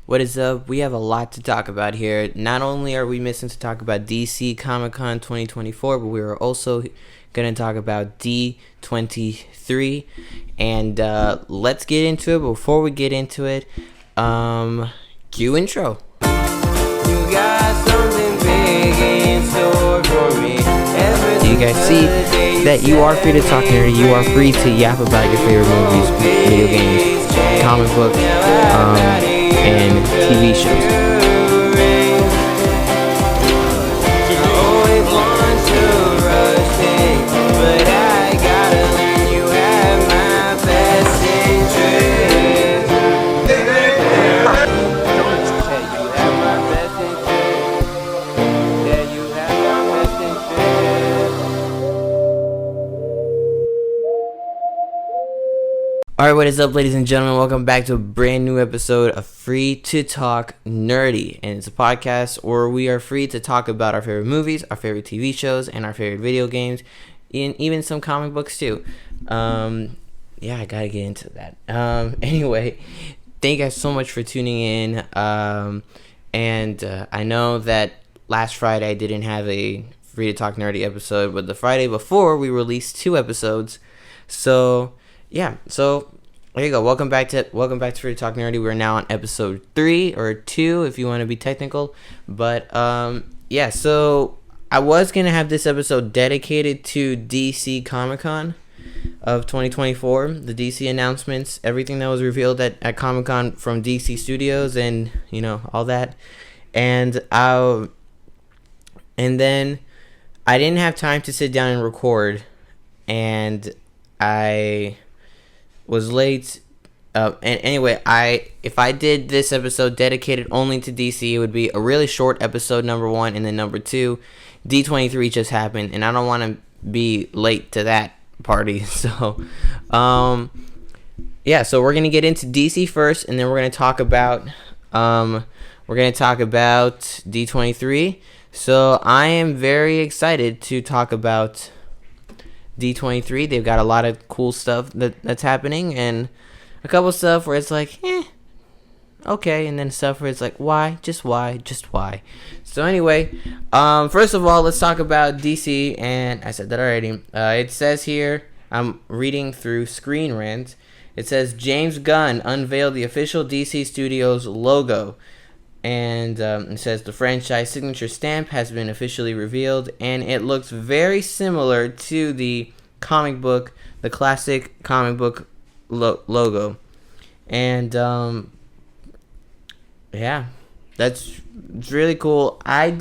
What is up? We have a lot to talk about here. Not only are we missing to talk about DC Comic Con 2024, but we are also going to talk about D23. And let's get into it. Before we get into it, cue intro. You got something big in store for me. Do you guys see that you are free to talk nerdy? You are free to yap about your favorite movies, video games, comic books, and TV shows. Alright, what is up, ladies and gentlemen? Welcome back to a brand new episode of Free to Talk Nerdy. And it's a podcast where we are free to talk about our favorite movies, our favorite TV shows, and our favorite video games, and even some comic books too. I gotta get into that. Anyway, thank you guys so much for tuning in. I know that last Friday I didn't have a Free to Talk Nerdy episode, but the Friday before we released 2 episodes. So there you go. Welcome back to Free to Talk Nerdy. We're now on episode 3 or 2 if you want to be technical. But so I was gonna have this episode dedicated to DC Comic Con of 2024, the DC announcements, everything that was revealed at Comic Con from DC Studios, and all that. And then I didn't have time to sit down and record, and I was late. If I did this episode dedicated only to DC, it would be a really short episode, number 1, and then number 2, D23 just happened, and I don't want to be late to that party. So, so we're gonna get into DC first, and then we're gonna talk about D23. So I am very excited to talk about D23. They've got a lot of cool stuff that's happening, and a couple stuff where it's like, okay, and then stuff where it's like, why? Just why? So anyway, first of all, let's talk about DC, and I said that already. It says here, I'm reading through Screen Rant. It says, James Gunn unveiled the official DC Studios logo. And it says the franchise signature stamp has been officially revealed, and it looks very similar to the classic comic book logo. And it's really cool. I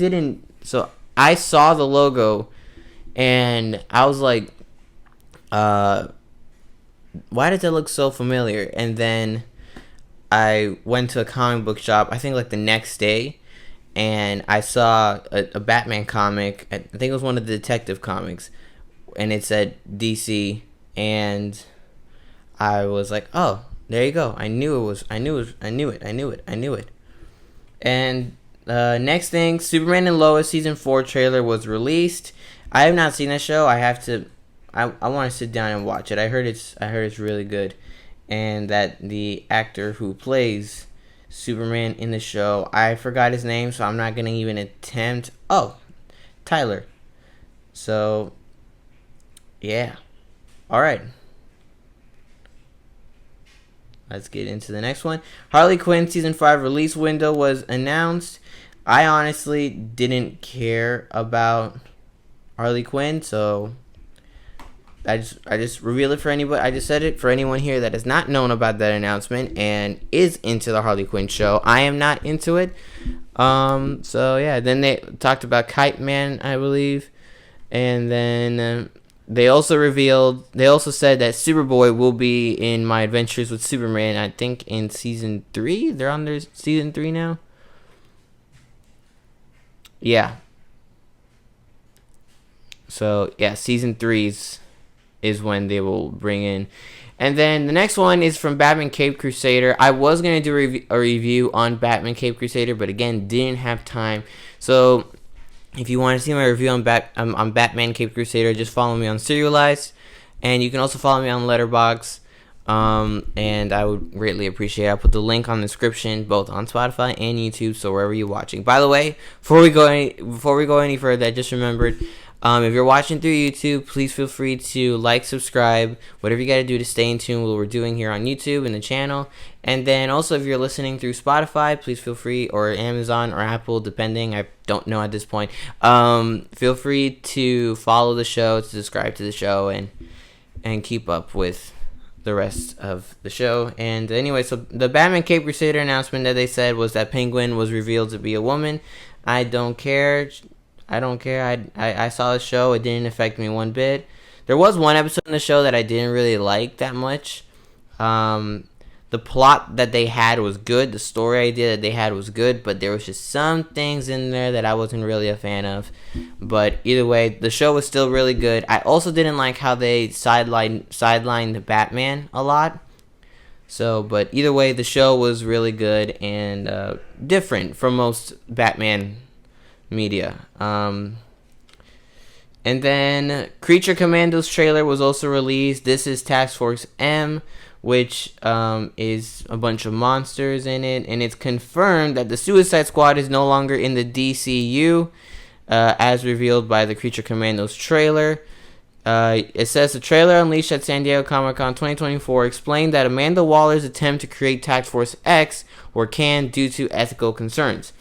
saw the logo, and I was like, why does it look so familiar? And then I went to a comic book shop, I think like the next day, and I saw a Batman comic. I think it was one of the detective comics, and it said DC, and I was like, oh, there you go. I knew it. And next thing, Superman and Lois season 4 trailer was released. I have not seen that show. I want to sit down and watch it. I heard it's really good. And that the actor who plays Superman in the show, I forgot his name, so I'm not going to even attempt. Oh, Tyler. So, yeah. All right. Let's get into the next one. Harley Quinn Season 5 release window was announced. I honestly didn't care about Harley Quinn, so I just reveal it for anybody. I just said it for anyone here that has not known about that announcement and is into the Harley Quinn show. I am not into it. Then they talked about Kite Man, I believe, and then they also said that Superboy will be in My Adventures with Superman. I think in season 3. They're on their season 3 now. Yeah. So yeah, season 3 is when they will bring in. And then the next one is from Batman Caped Crusader. I was going to do a review on Batman Caped Crusader, but again, didn't have time. So if you want to see my review on Batman Caped Crusader, just follow me on Serialized. And you can also follow me on Letterboxd. And I would greatly appreciate it. I'll put the link on the description, both on Spotify and YouTube, so wherever you're watching. By the way, before we go any further, I just remembered, if you're watching through YouTube, please feel free to like, subscribe, whatever you got to do to stay in tune with what we're doing here on YouTube and the channel. And then also, if you're listening through Spotify, please feel free, or Amazon or Apple, depending. I don't know at this point. Feel free to follow the show, to subscribe to the show, and keep up with the rest of the show. And anyway, so the Batman Cape Crusader announcement that they said was that Penguin was revealed to be a woman. I don't care. I saw the show. It didn't affect me one bit. There was one episode in the show that I didn't really like that much. The plot that they had was good. The story idea that they had was good, but there was just some things in there that I wasn't really a fan of. But either way, the show was still really good. I also didn't like how they sidelined Batman a lot. So, but either way, the show was really good and different from most Batman media. And then Creature Commandos trailer was also released. This is Task Force M, which is a bunch of monsters in it, and it's confirmed that the Suicide Squad is no longer in the DCU, as revealed by the Creature Commandos trailer. It says the trailer unleashed at San Diego Comic-Con 2024 explained that Amanda Waller's attempt to create Task Force X were canned due to ethical concerns,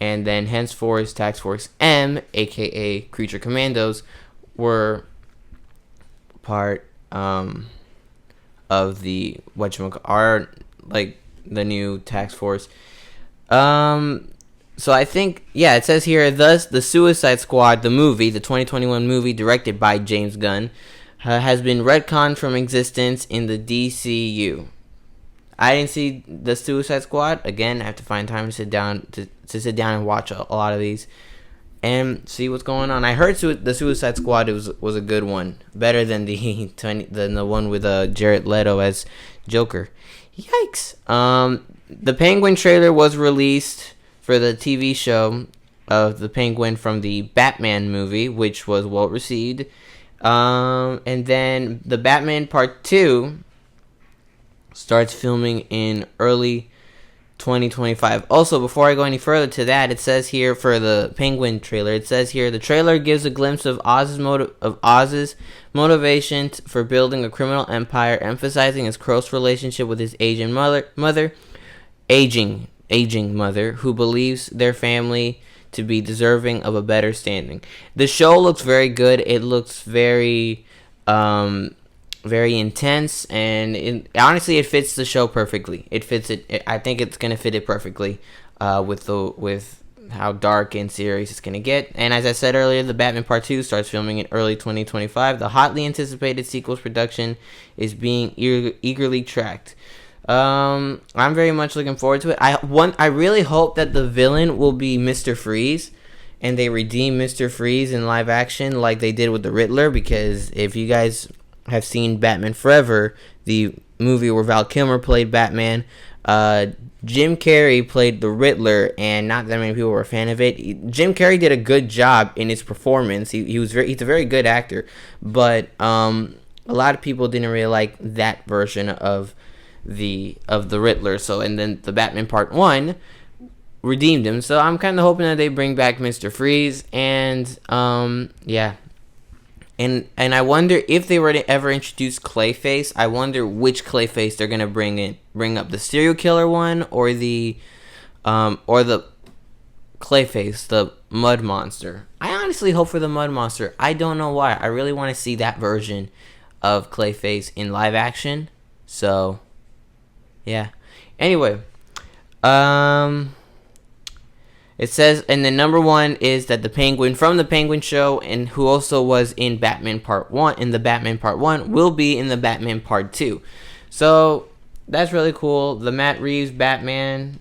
and then henceforth Task Force M, aka Creature Commandos, were part of the the new task force. So I think, it says here, thus the Suicide Squad, the movie, the 2021 movie directed by James Gunn, has been retconned from existence in the DCU. I didn't see the Suicide Squad. Again, I have to find time to sit down and watch a lot of these and see what's going on. I heard the Suicide Squad was a good one, better than the one with Jared Leto as Joker. Yikes! The Penguin trailer was released for the TV show of the Penguin from the Batman movie, which was well received. And then the Batman Part 2 starts filming in early 2025. Also, before I go any further to that, it says here for the Penguin trailer, it says here the trailer gives a glimpse of Oz's motivation for building a criminal empire, emphasizing his close relationship with his aging mother, who believes their family to be deserving of a better standing. The show looks very good. It looks very intense, and honestly, it fits the show perfectly. It fits it. I think it's gonna fit it perfectly with how dark and serious it's gonna get. And as I said earlier, the Batman Part 2 starts filming in early 2025. The hotly anticipated sequel's production is being eagerly tracked. I'm very much looking forward to it. I really hope that the villain will be Mr. Freeze, and they redeem Mr. Freeze in live action like they did with the Riddler, because if you guys have seen Batman Forever, the movie where Val Kilmer played Batman, Jim Carrey played the Riddler, and not that many people were a fan of it. Jim Carrey did a good job in his performance. He's a very good actor, but a lot of people didn't really like that version of the Riddler. So, and then the Batman Part 1 redeemed him. So I'm kind of hoping that they bring back Mr. Freeze, and And I wonder if they were to ever introduce Clayface. I wonder which Clayface they're gonna bring up, the serial killer one or the Clayface, the Mud Monster. I honestly hope for the Mud Monster. I don't know why. I really want to see that version of Clayface in live action. So, yeah. Anyway, it says, and the number one is that the Penguin from the Penguin show, and who also was in Batman Part 1, will be in the Batman Part 2. So, that's really cool. The Matt Reeves Batman,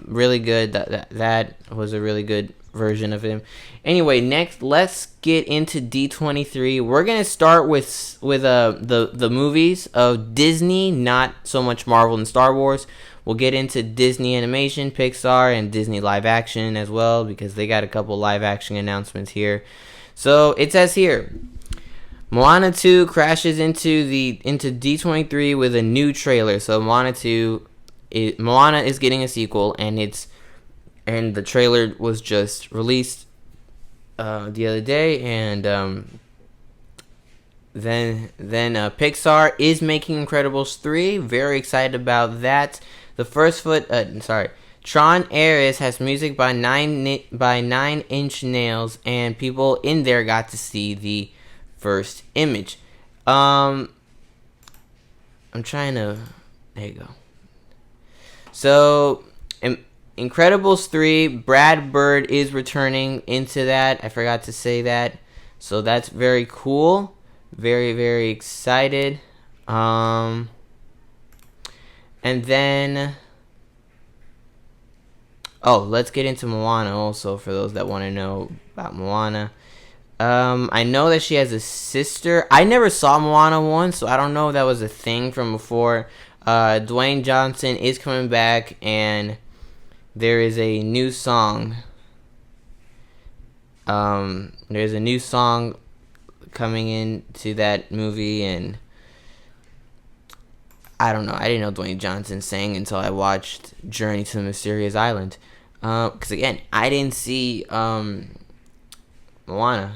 really good. That was a really good version of him. Anyway, next, let's get into D23. We're going to start with the movies of Disney, not so much Marvel and Star Wars. We'll get into Disney Animation, Pixar, and Disney Live Action as well, because they got a couple live action announcements here. So it says here, Moana 2 crashes into D23 with a new trailer. So Moana is getting a sequel, and the trailer was just released the other day, and then Pixar is making Incredibles 3. Very excited about that. Tron Ares has music by Nine Inch Nails, and people in there got to see the first image. I'm trying to. There you go. So, Incredibles 3, Brad Bird is returning into that. I forgot to say that. So that's very cool. Very, very excited. And then, let's get into Moana also, for those that want to know about Moana. I know that she has a sister. I never saw Moana 1, so I don't know if that was a thing from before. Dwayne Johnson is coming back, and there is a new song. There's a new song coming into that movie, and I don't know. I didn't know Dwayne Johnson sang until I watched Journey to the Mysterious Island. Because again, I didn't see Moana.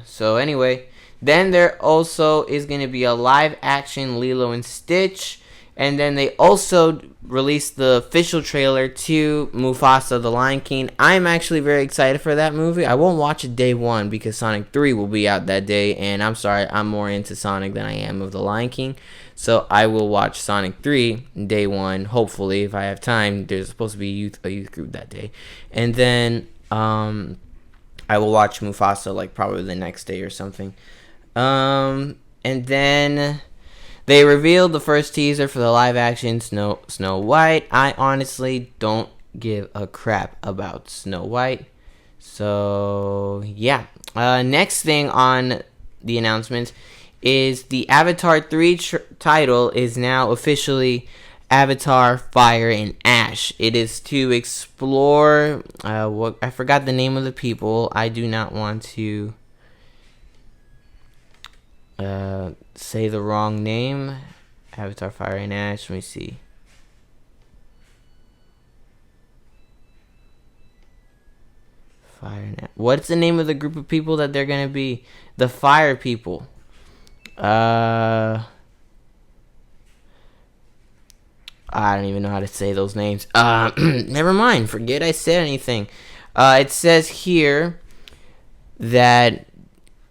So anyway, then there also is going to be a live action Lilo and Stitch. And then they also released the official trailer to Mufasa, The Lion King. I'm actually very excited for that movie. I won't watch it day one because Sonic 3 will be out that day. And I'm sorry, I'm more into Sonic than I am of The Lion King. So I will watch Sonic 3 day one, hopefully, if I have time. There's supposed to be a youth group that day. And then I will watch Mufasa like probably the next day or something. And then they revealed the first teaser for the live-action Snow White. I honestly don't give a crap about Snow White. So, yeah. Next thing on the announcements is the Avatar 3 title is now officially Avatar Fire and Ash. It is to explore... I forgot the name of the people. I do not want to... say the wrong name. Avatar Fire and Ash. Let me see. Fire and Ash. What's the name of the group of people that they're gonna be? The Fire people. I don't even know how to say those names. Never mind. Forget I said anything. It says here that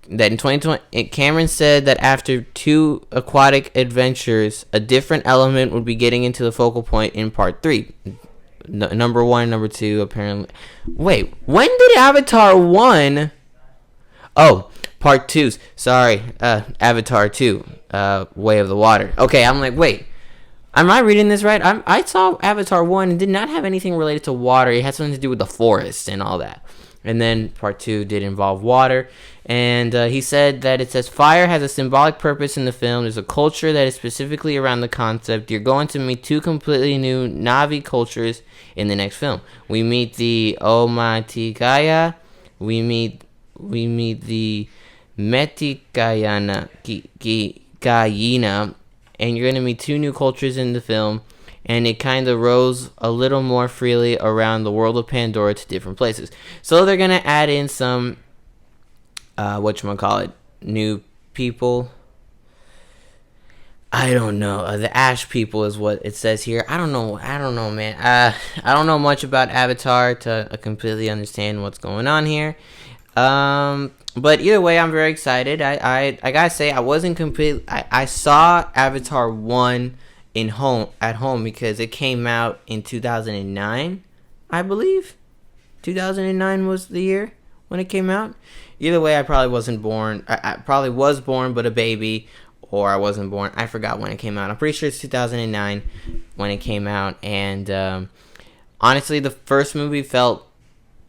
in 2020, Cameron said that after 2 aquatic adventures, a different element would be getting into the focal point in part 3. Number 1, number 2, apparently. Wait, when did Avatar 1? Oh, part 2's. Sorry, Avatar 2, Way of the Water. Okay, I'm like, wait. Am I reading this right? I saw Avatar 1 and did not have anything related to water. It had something to do with the forest and all that. And then part 2 did involve water. And he said that it says fire has a symbolic purpose in the film. There's a culture that is specifically around the concept. You're going to meet 2 completely new Na'vi cultures in the next film. We meet the Omaticaya. We meet the Meticayana, and you're going to meet 2 new cultures in the film. And it kind of rows a little more freely around the world of Pandora to different places. So they're going to add in some, new people. I don't know. The Ash people is what it says here. I don't know, man. I don't know much about Avatar to completely understand what's going on here. But either way, I'm very excited. I gotta say, I saw Avatar 1 at home because it came out in 2009, I believe. 2009 was the year when it came out. Either way, I probably wasn't born. I probably was born, but a baby, or I wasn't born. I forgot when it came out. I'm pretty sure it's 2009 when it came out. And honestly, the first movie felt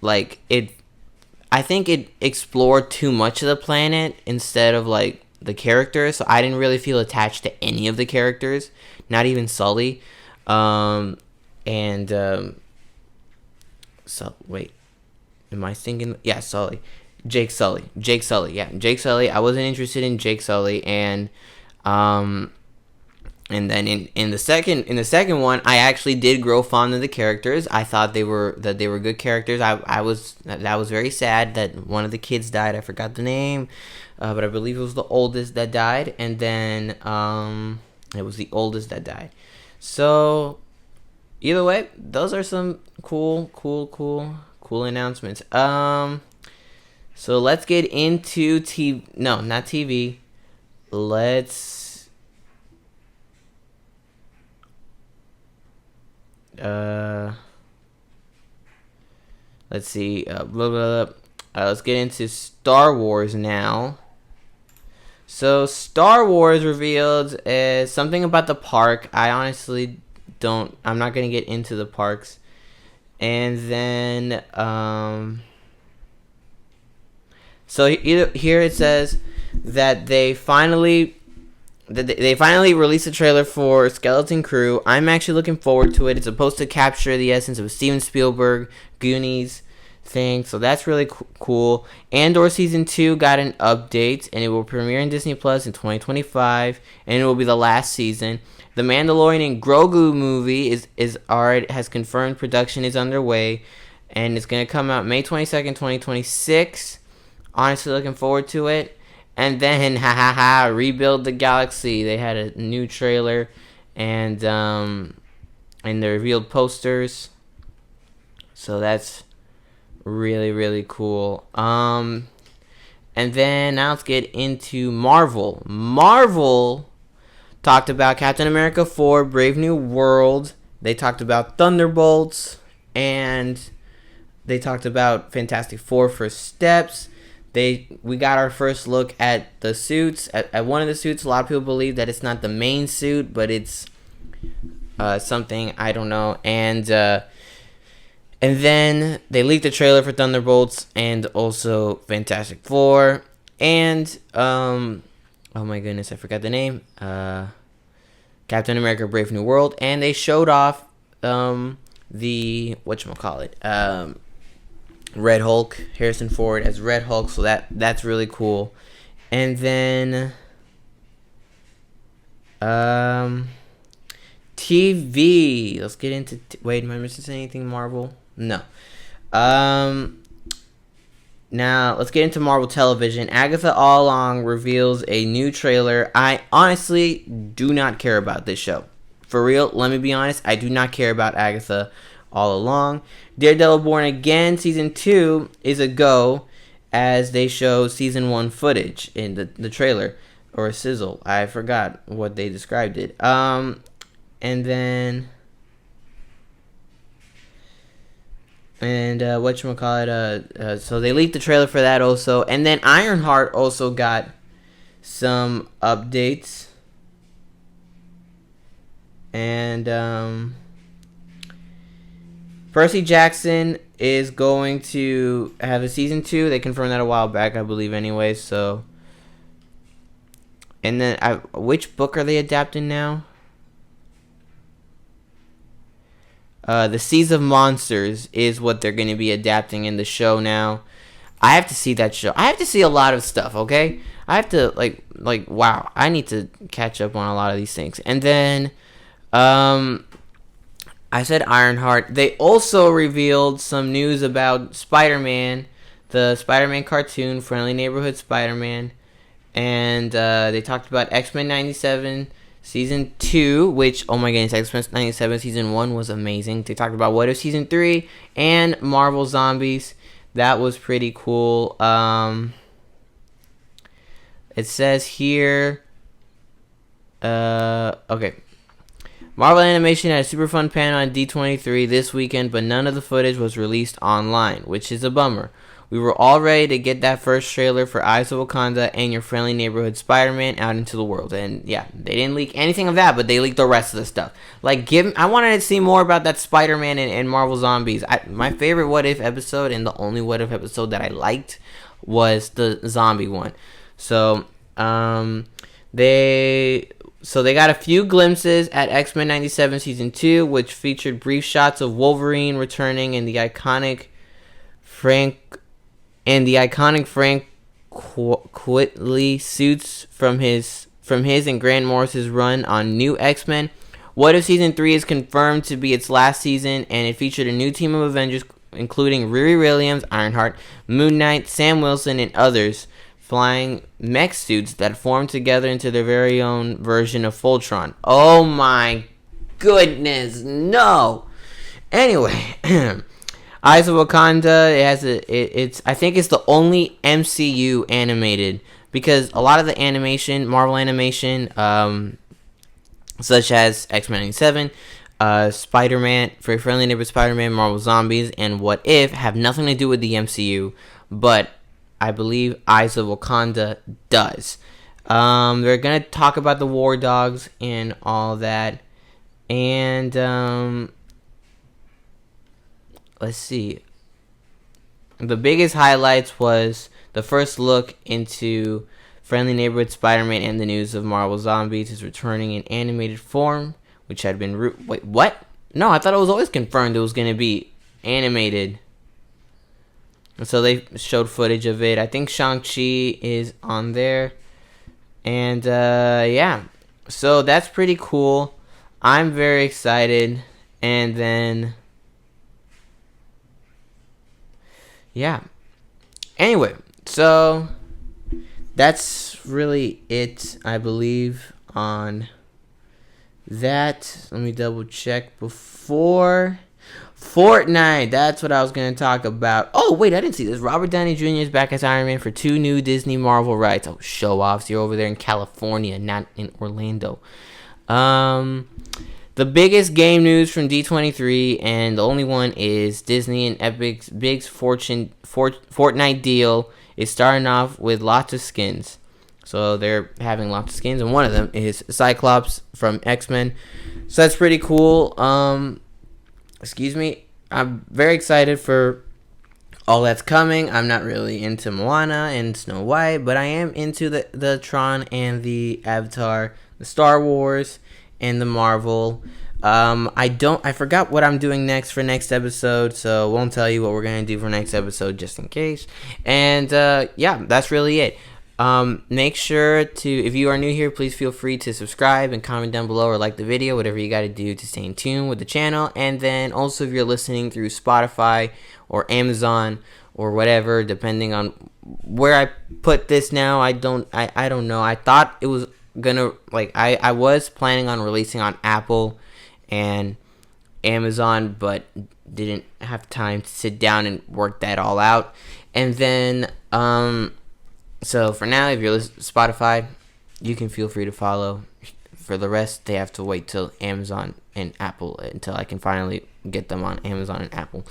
like it. I think it explored too much of the planet instead of like the characters. So I didn't really feel attached to any of the characters, not even Sully. So wait, am I thinking? Yeah, Sully. Jake Sully. Yeah, Jake Sully. I wasn't interested in Jake Sully, and then in the second one, I actually did grow fond of the characters. I thought they were good characters. That was very sad that one of the kids died. I forgot the name, but I believe it was the oldest that died, and then it was the oldest that died. So either way, those are some cool announcements. So let's get into TV. No, not TV. Let's see. Let's get into Star Wars now. So Star Wars revealed something about the park. I honestly don't. I'm not gonna get into the parks. And then so here it says that they finally released a trailer for Skeleton Crew. I'm actually looking forward to it. It's supposed to capture the essence of a Steven Spielberg Goonies thing, so that's really cool. Andor Season 2 got an update, and it will premiere in Disney Plus in 2025, and it will be the last season. The Mandalorian and Grogu movie has confirmed production is underway, and it's going to come out May 22nd, 2026. Honestly, looking forward to it. And then, Rebuild the Galaxy. They had a new trailer, and they revealed posters. So that's really, really cool. And then now let's get into Marvel. Marvel talked about Captain America 4, Brave New World. They talked about Thunderbolts, and they talked about Fantastic Four First Steps. We got our first look at the suits. At one of the suits, a lot of people believe that it's not the main suit, but it's something, I don't know. And then they leaked the trailer for Thunderbolts and also Fantastic Four. And oh my goodness, I forgot the name. Captain America: Brave New World, and they showed off the whatchamacallit, Red Hulk, Harrison Ford as Red Hulk, so that's really cool. And then TV. Let's get into wait, am I missing anything Marvel? No. Now let's get into Marvel Television. Agatha All Along reveals a new trailer. I honestly do not care about this show. For real, let me be honest, I do not care about Agatha All Along. Daredevil Born Again Season 2 is a go, as they show Season 1 footage in the trailer, or a sizzle. I forgot what they described it. And then whatchamacallit, so they leaked the trailer for that also. And then Ironheart also got some updates. And Percy Jackson is going to have a Season 2. They confirmed that a while back, I believe, anyway. So, and then which book are they adapting now? The Seas of Monsters is what they're going to be adapting in the show now. I have to see that show. I have to see a lot of stuff, okay? I have to, wow. I need to catch up on a lot of these things. And then, I said Ironheart. They also revealed some news about Spider-Man, the Spider-Man cartoon, Friendly Neighborhood Spider-Man. And they talked about X-Men 97 Season 2, which, oh my goodness, X-Men 97 Season 1 was amazing. They talked about What If Season 3 and Marvel Zombies. That was pretty cool. It says here, okay. Marvel Animation had a super fun panel on D23 this weekend, but none of the footage was released online, which is a bummer. We were all ready to get that first trailer for Eyes of Wakanda and Your Friendly Neighborhood Spider-Man out into the world. And yeah, they didn't leak anything of that, but they leaked the rest of the stuff. I wanted to see more about that Spider-Man and Marvel Zombies. My favorite What If episode, and the only What If episode that I liked, was the zombie one. So, they got a few glimpses at X-Men 97 Season 2, which featured brief shots of Wolverine returning in the iconic and the iconic Frank Quitely suits from his and Grant Morris's run on New X-Men. What If Season 3 is confirmed to be its last season, and it featured a new team of Avengers, including Riri Williams, Ironheart, Moon Knight, Sam Wilson, and others, flying mech suits that form together into their very own version of Voltron. Oh my goodness, no! Anyway, Eyes of Wakanda, it's I think it's the only MCU animated, because a lot of the animation, Marvel animation, such as X-Men 97, Spider-Man, Very Friendly Neighbor Spider-Man, Marvel Zombies, and What If, have nothing to do with the MCU, but I believe Eyes of Wakanda does. They're going to talk about the War Dogs and all that, and let's see. The biggest highlights was the first look into Friendly Neighborhood Spider-Man and the news of Marvel Zombies is returning in animated form, which had been... Wait, what? No, I thought it was always confirmed it was going to be animated. So they showed footage of it. I think Shang-Chi is on there. And, yeah. So that's pretty cool. I'm very excited. And then... yeah. Anyway, so that's really it, I believe, on that. Let me double check before Fortnite. That's what I was going to talk about. Oh, wait, I didn't see this. Robert Downey Jr. is back as Iron Man for 2 new Disney Marvel rights. Oh, show offs. You're over there in California, not in Orlando. The biggest game news from D23, and the only one, is Disney and Epic's big Fortnite deal is starting off with lots of skins. So they're having lots of skins, and one of them is Cyclops from X-Men. So that's pretty cool. Excuse me. I'm very excited for all that's coming. I'm not really into Moana and Snow White, but I am into the Tron and the Avatar, the Star Wars, and the Marvel. I forgot what I'm doing next for next episode, so won't tell you what we're gonna do for next episode just in case. And yeah, that's really it. Make sure to, if you are new here, please feel free to subscribe and comment down below or like the video, whatever you got to do to stay in tune with the channel. And then also, if you're listening through Spotify or Amazon or whatever, depending on where I put this now, I don't know. I thought it was gonna, like, I was planning on releasing on Apple and Amazon, but didn't have time to sit down and work that all out. And then so for now, if you're listening to Spotify, you can feel free to follow. For the rest, they have to wait till Amazon and Apple until I can finally get them on Amazon and Apple.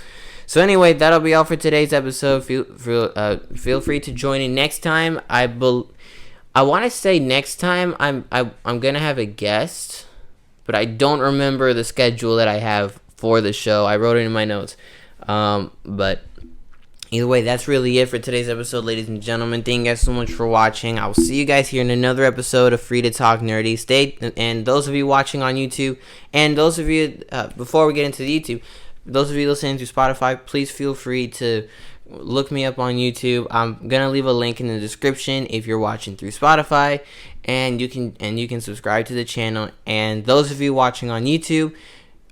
So anyway, that'll be all for today's episode. Feel free to join in next time. I want to say next time I'm gonna have a guest, but I don't remember the schedule that I have for the show. I wrote it in my notes, but either way, that's really it for today's episode, ladies and gentlemen. Thank you guys so much for watching. I will see you guys here in another episode of Free to Talk Nerdy. And those of you watching on YouTube, and those of you, before we get into the YouTube, those of you listening to Spotify, please feel free to look me up on YouTube. I'm gonna leave a link in the description if you're watching through Spotify, and you can subscribe to the channel. And those of you watching on YouTube,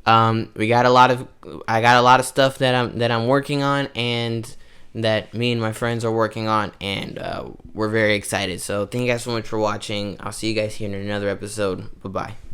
I got a lot of stuff that I'm working on, and that me and my friends are working on, and we're very excited. So thank you guys so much for watching. I'll see you guys here in another episode. Bye bye.